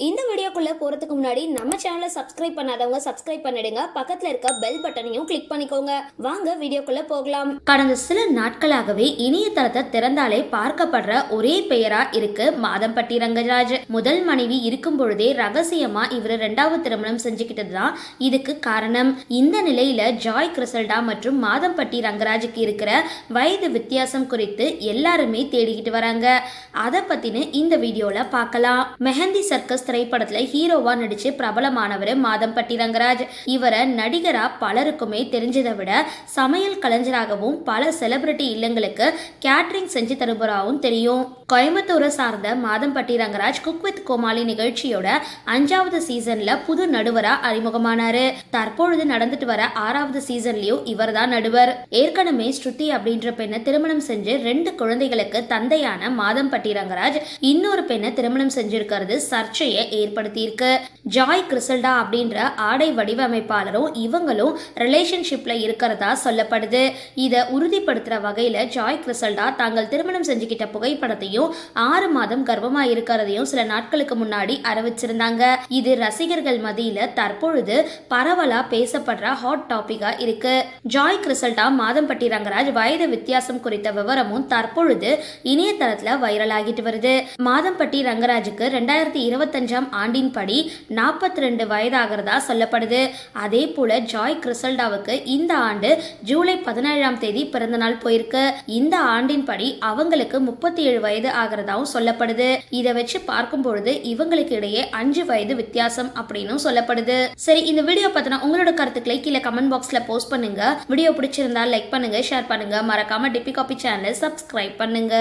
இந்த வீடியோக்குள்ள போறதுக்கு முன்னாடி நம்ம சேனலை சப்ஸ்கிரைப் பண்ணாதவங்க சப்ஸ்கிரைப் பண்ணிடுங்க, பக்கத்துல இருக்க பெல் பட்டனையும் கிளிக் பண்ணிக்கோங்க. வாங்க வீடியோக்குள்ள போகலாம். கடந்த சில நாட்களாகவே இணையதளத்தை திறந்தாலே பார்க்கப்படுற ஒரே பெயரா இருக்கு மாதம்பட்டி ரங்கராஜ். முதல் மனைவி இருக்கும் பொழுதே ரகசியமா இவர் 2வது திருமணம் செஞ்சுக்கிட்டதுதான் இதுக்கு காரணம். இந்த நிலையில ஜாய் கிறிசல்டா மற்றும் மாதம்பட்டி ரங்கராஜுக்கு இருக்கிற வயது வித்தியாசம் குறித்து எல்லாருமே தேடிக்கிட்டு வராங்க. அதை பத்தின இந்த வீடியோல பார்க்கலாம். மெஹந்தி சர்க்கஸ் திரைப்படத்துல ஹீரோவா நடிச்சு பிரபலமானவர் மாதம்பட்டி ரங்கராஜ். இவரை நடிகரா பலருக்குமே தெரிஞ்சதை விட சமையல் கலைஞராகவும் பல செலிபிரிட்டி இல்லங்களுக்கு கேட்டரிங் செஞ்சு தருபவராகவும் தெரியும். கோயம்புத்தூரை சார்ந்த மாதம்பட்டி ரங்கராஜ் குக் வித் கோமாளி நிகழ்ச்சியோட 5வது சீசன்ல புது நடுவரா அறிமுகமானாரு. தற்பொழுது நடந்துட்டு வர 6வது சீசன்லயும் இவர் தான் நடுவர். ஏற்கனவே ஸ்ருதி அப்படின்ற பெண்ணை திருமணம் செஞ்சு 2 குழந்தைகளுக்கு தந்தையான மாதம்பட்டி ரங்கராஜ் இன்னொரு பெண்ணை திருமணம் செஞ்சிருக்கிறது சர்ச்சையை ஏற்படுத்தியிருக்கு. ஜாய் கிறிசல்டா அப்படின்ற ஆடை வடிவமைப்பாளரும் இவங்களும் ரிலேஷன்ஷிப்ல இருக்கிறதா சொல்லப்படுது. இதை உறுதிப்படுத்துற வகையில ஜாய் கிறிசல்டா தாங்கள் திருமணம் செஞ்சுக்கிட்ட புகைப்படத்தையும் 6 மாதம் கர்ப்பமா இருக்கிறதையும் சில நாட்களுக்கு முன்னாடி அறிவிச்சிருந்தாங்க. இது ரசிகர்கள் மத்தியில தற்பொழுது பரவலா பேசப்படுற ஹாட் டாபிக்கா இருக்கு. ஜாய் கிறிசல்டா மாதம்பட்டி ரங்கராஜ் வயது வித்தியாசம் குறித்த விவரமும் தற்பொழுது இணையதளத்துல வைரல் ஆகிட்டு வருது. மாதம்பட்டி ரங்கராஜுக்கு 2025 ஆண்டின் படி 42 வயதாகிறதா சொல்லப்படுது. அதே போல ஜாய் கிறிசல்டாவுக்கு இந்த ஆண்டு ஜூலை 17ஆம் தேதி பிறந்த நாள் போயிருக்கு. இந்த ஆண்டின் படி அவங்களுக்கு 37 வயது ஆகிறதாவும் சொல்லப்படுது. இதை வச்சு பார்க்கும் பொழுது இவங்களுக்கு இடையே 5 வயது வித்தியாசம் அப்படின்னு சொல்லப்படுது. சரி, இந்த வீடியோ பத்தின உங்களோட கருத்துக்களை கீழே கமெண்ட் பாக்ஸ்ல போஸ்ட் பண்ணுங்க. வீடியோ பிடிச்சிருந்தா லைக் பண்ணுங்க, ஷேர் பண்ணுங்க, மறக்காம டிபி காபி சேனலை சப்ஸ்கிரைப் பண்ணுங்க.